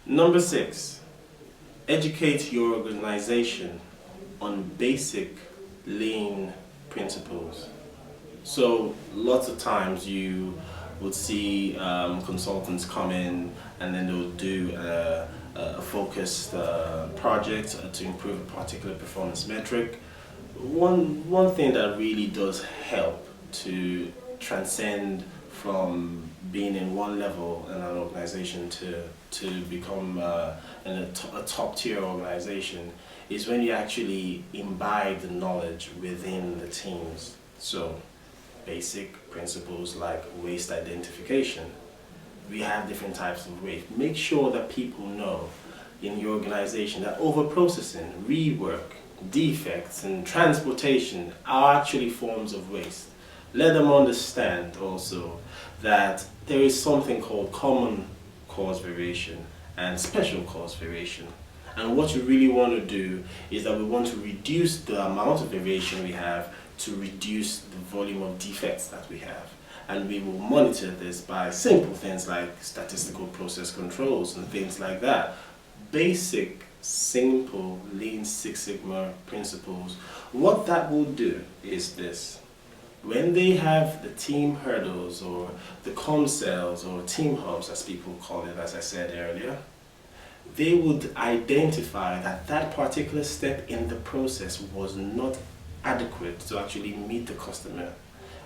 Number 6, educate your organization on basic lean principles. So lots of times you would see consultants come in and then they'll do a focused project to improve a particular performance metric. One thing that really does help to transcend from being in one level in an organization to become a top tier organization is when you actually imbibe the knowledge within the teams. So basic principles like waste identification. We have different types of waste. Make sure that people know in your organization that overprocessing, rework, defects and transportation are actually forms of waste. Let them understand also that there is something called common cause variation and special cause variation. And what you really want to do is that we want to reduce the amount of variation we have to reduce the volume of defects that we have. And we will monitor this by simple things like statistical process controls and things like that. Basic, simple Lean Six Sigma principles. What that will do is this. When they have the team hurdles or the comm cells or team hubs as people call it, as I said earlier, they would identify that that particular step in the process was not adequate to actually meet the customer,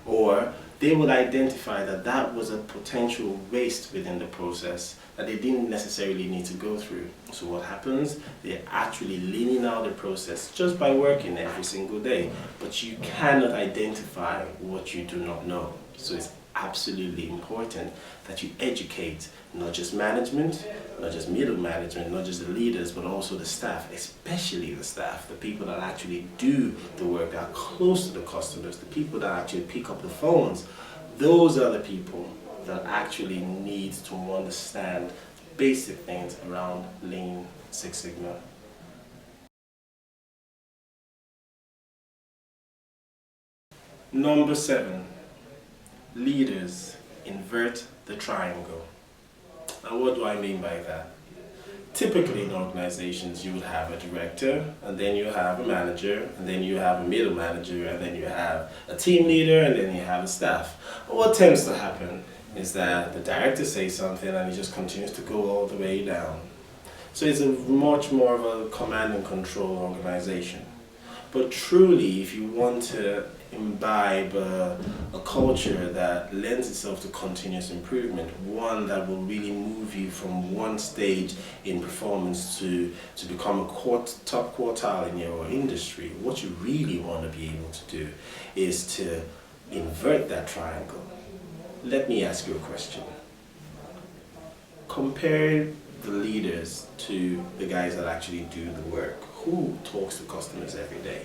or they will identify that that was a potential waste within the process that they didn't necessarily need to go through. So what happens? They're actually leaning out the process just by working every single day, but you cannot identify what you do not know. So it's absolutely important that you educate not just management, not just middle management, not just the leaders, but also the staff, especially the staff, the people that actually do the work, that are close to the customers, the people that actually pick up the phones. Those are the people that actually need to understand basic things around Lean Six Sigma. Number 7, leaders invert the triangle. And what do I mean by that? Typically in organizations you would have a director, and then you have a manager, and then you have a middle manager, and then you have a team leader, and then you have a staff. But what tends to happen is that the director says something and it just continues to go all the way down. So it's a much more of a command and control organization. But truly, if you want to imbibe a culture that lends itself to continuous improvement, one that will really move you from one stage in performance to become a top quartile in your industry, what you really want to be able to do is to invert that triangle. Let me ask you a question. Compare the leaders to the guys that actually do the work. Who talks to customers every day?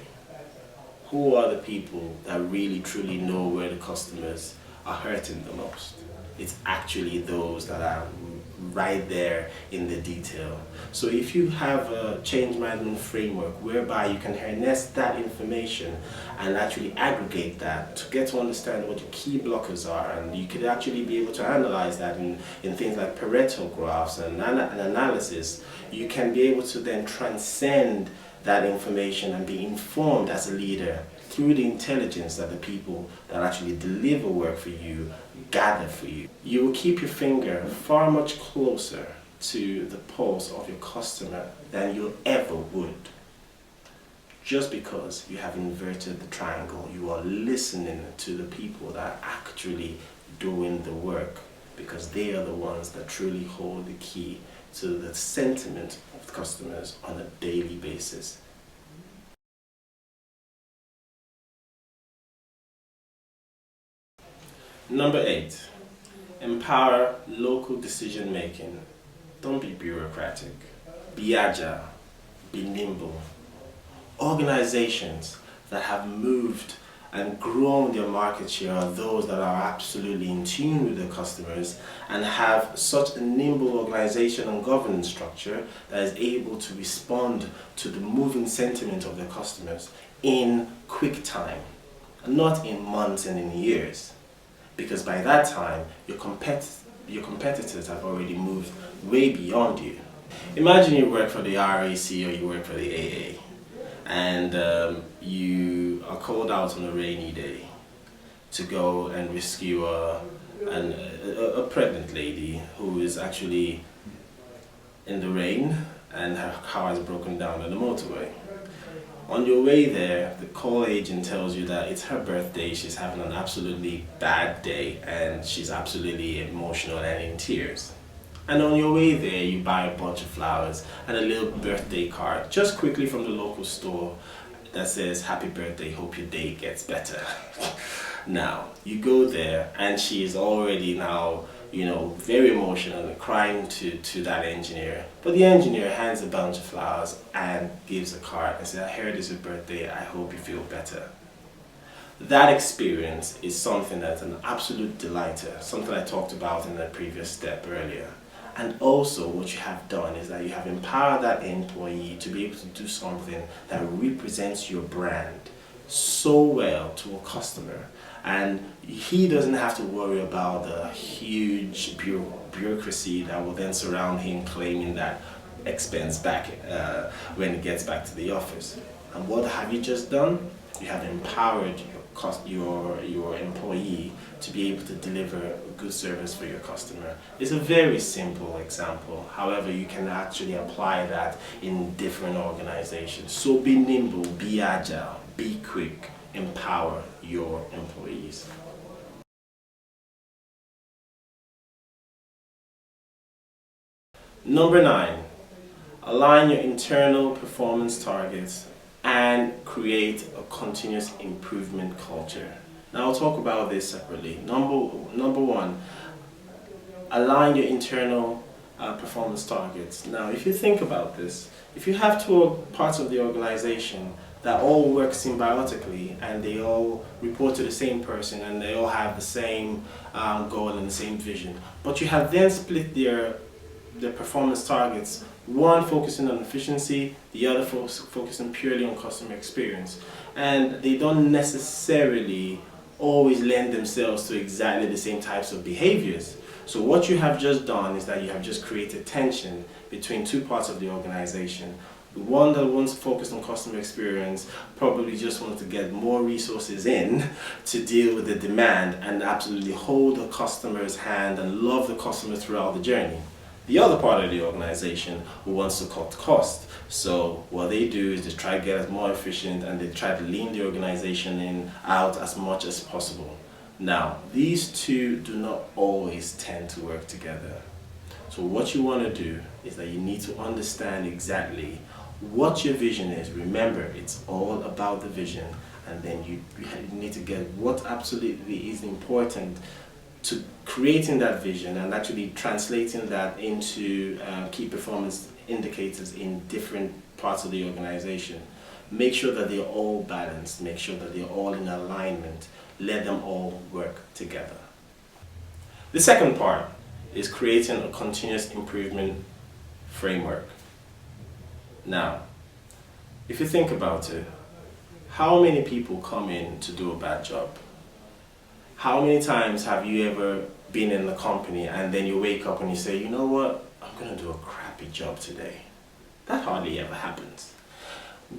Who are the people that really truly know where the customers are hurting the most? It's actually those that are right there in the detail. So if you have a change management framework whereby you can harness that information and actually aggregate that to get to understand what your key blockers are, and you could actually be able to analyze that in things like Pareto graphs and analysis, you can be able to then transcend that information and be informed as a leader through the intelligence that the people that actually deliver work for you gather for you. You will keep your finger far much closer to the pulse of your customer than you ever would. Just because you have inverted the triangle, you are listening to the people that are actually doing the work, because they are the ones that truly hold the key to the sentiment of customers on a daily basis. Number 8, empower local decision making. Don't be bureaucratic. Be agile. Be nimble. Organizations that have moved and grown their market share are those that are absolutely in tune with their customers and have such a nimble organization and governance structure that is able to respond to the moving sentiment of their customers in quick time, not in months and in years. Because by that time, your competitors have already moved way beyond you. Imagine you work for the RAC or you work for the AA, and you are called out on a rainy day to go and rescue a pregnant lady who is actually in the rain and her car has broken down on the motorway. On your way there, the call agent tells you that it's her birthday, she's having an absolutely bad day, and she's absolutely emotional and in tears. And on your way there, you buy a bunch of flowers and a little birthday card, just quickly from the local store, that says, "Happy birthday, hope your day gets better." Now, you go there and she is already now, very emotional and crying to that engineer. But the engineer hands a bunch of flowers and gives a card and says, "I heard it's your birthday, I hope you feel better." That experience is something that's an absolute delighter, something I talked about in the previous step earlier. And also what you have done is that you have empowered that employee to be able to do something that represents your brand so well to a customer. And he doesn't have to worry about the huge bureaucracy that will then surround him claiming that expense back when he gets back to the office. And what have you just done? You have empowered your employee to be able to deliver a good service for your customer. It's a very simple example. However, you can actually apply that in different organizations. So be nimble, be agile, be quick, empower your employees. Number 9, align your internal performance targets and create a continuous improvement culture. Now I'll talk about this separately. Number 1, align your internal performance targets. Now, if you think about this, if you have two parts of the organization that all work symbiotically and they all report to the same person and they all have the same goal and the same vision, but you have then split their performance targets, one focusing on efficiency, the other focusing purely on customer experience, and they don't necessarily always lend themselves to exactly the same types of behaviors. So what you have just done is that you have just created tension between two parts of the organization. The one that wants to focus on customer experience probably just wants to get more resources in to deal with the demand and absolutely hold the customer's hand and love the customer throughout the journey. The other part of the organization who wants to cut cost. So what they do is they try to get as more efficient and they try to lean the organization out as much as possible. Now, these two do not always tend to work together. So what you want to do is that you need to understand exactly what your vision is. Remember, it's all about the vision, and then you need to get what absolutely is important to creating that vision and actually translating that into key performance indicators in different parts of the organization. Make sure that they're all balanced, make sure that they're all in alignment, let them all work together. The second part is creating a continuous improvement framework. Now, if you think about it, how many people come in to do a bad job? How many times have you ever been in the company and then you wake up and you say, "You know what, I'm going to do a crappy job today"? That hardly ever happens.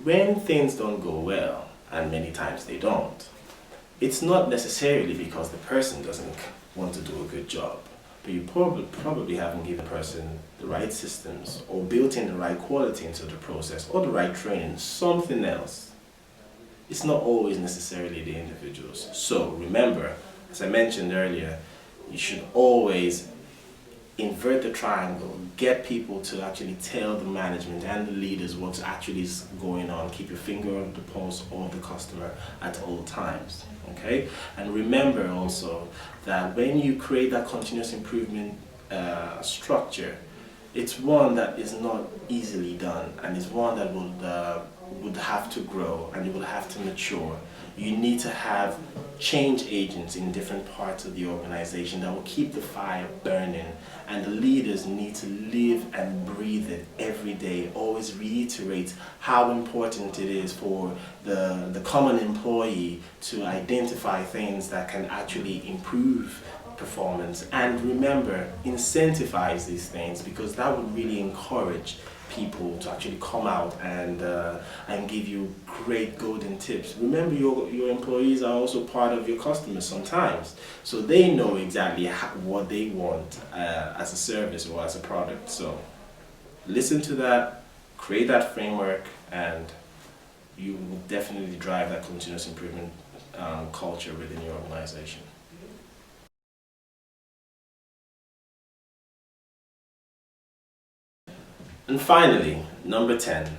When things don't go well, and many times they don't, it's not necessarily because the person doesn't want to do a good job, but you probably haven't given the person the right systems or built in the right quality into the process or the right training, something else. It's not always necessarily the individuals. So remember, as I mentioned earlier, you should always invert the triangle, get people to actually tell the management and the leaders what's actually going on. Keep your finger on the pulse of the customer at all times, okay? And remember also that when you create that continuous improvement structure, it's one that is not easily done, and it's one that would have to grow and it will have to mature. You need to have change agents in different parts of the organization that will keep the fire burning, and the leaders need to live and breathe it every day. Always reiterate how important it is for the common employee to identify things that can actually improve performance. And remember, incentivize these things, because that would really encourage people to actually come out and give you great golden tips. Remember, your employees are also part of your customers sometimes, so they know exactly what they want as a service or as a product. So listen to that, create that framework, and you will definitely drive that continuous improvement culture within your organization. And finally, number 10,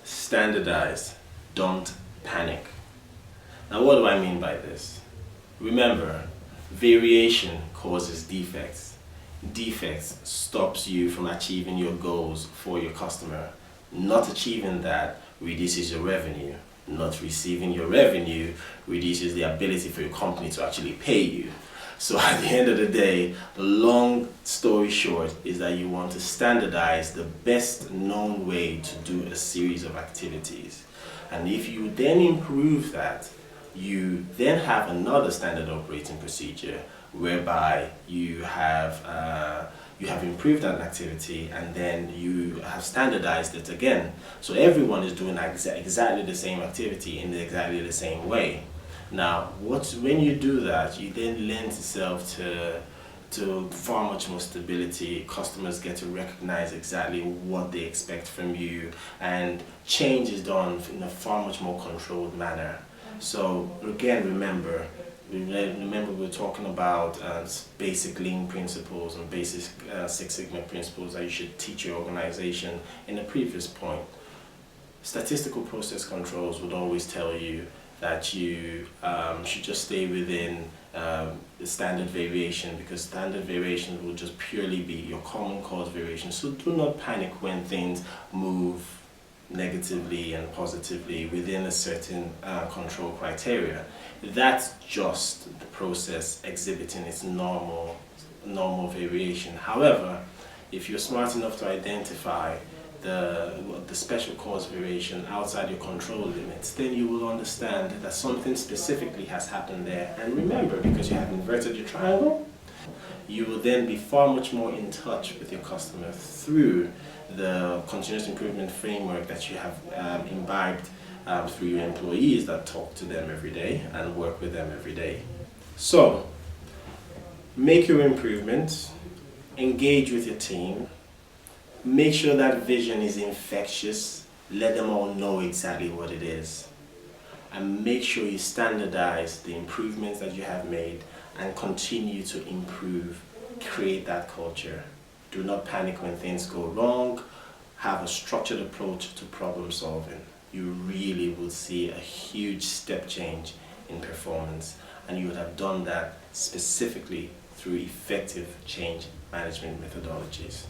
standardize, don't panic. Now, what do I mean by this? Remember, variation causes defects. Defects stops you from achieving your goals for your customer. Not achieving that reduces your revenue. Not receiving your revenue reduces the ability for your company to actually pay you. So at the end of the day, the long story short is that you want to standardize the best known way to do a series of activities. And if you then improve that, you then have another standard operating procedure whereby you have improved that activity, and then you have standardized it again. So everyone is doing exactly the same activity in exactly the same way. Now, when you do that, you then lend yourself to far much more stability. Customers get to recognize exactly what they expect from you, and change is done in a far much more controlled manner. So again, remember we're talking about basic lean principles and basic Six Sigma principles that you should teach your organization in the previous point. Statistical process controls would always tell you that you should just stay within the standard variation, because standard variation will just purely be your common cause variation. So do not panic when things move negatively and positively within a certain control criteria. That's just the process exhibiting its normal variation. However, if you're smart enough to identify the special cause variation outside your control limits, then you will understand that something specifically has happened there. And remember, because you have inverted your triangle, you will then be far much more in touch with your customer through the continuous improvement framework that you have imbibed through your employees that talk to them every day and work with them every day. So, make your improvements, engage with your team, make sure that vision is infectious, let them all know exactly what it is, and make sure you standardize the improvements that you have made and continue to improve, create that culture. Do not panic when things go wrong. Have a structured approach to problem solving. You really will see a huge step change in performance, and you would have done that specifically through effective change management methodologies.